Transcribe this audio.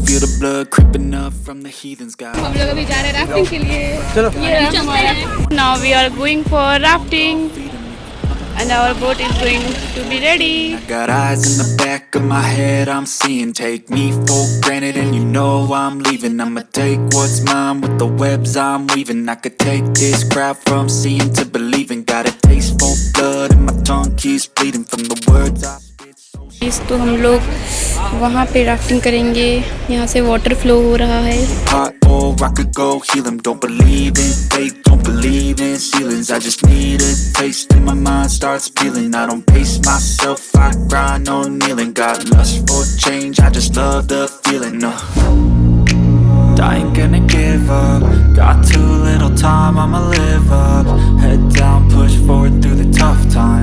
feel the blood creeping up from the heathens. Got हम लोग अभी जा रहे हैं राफ्टिंग के लिए। ये रहा हमारा। Now we are going for rafting and our boat is going to be ready. I got eyes in the back of my head, I'm seeing. Take me for granted and you know I'm leaving. I'ma take what's mine with the webs I'm weaving. I could take this crowd from seeing to believing. Got a taste for blood and my tongue keeps bleeding from the words I spit so इस तो हम लोग वहाँ पे rafting करेंगे। यहाँ से water flow हो रहा है। hot, or I could go heal them. Don't believe in fate, don't believe in ceilings. I just need a taste and my mind starts peeling. I don't pace myself, I grind on kneeling. Got lust for change, I just love the feeling. I ain't gonna give up. Got too little time, I'ma live up. Head down, push forward through the tough times.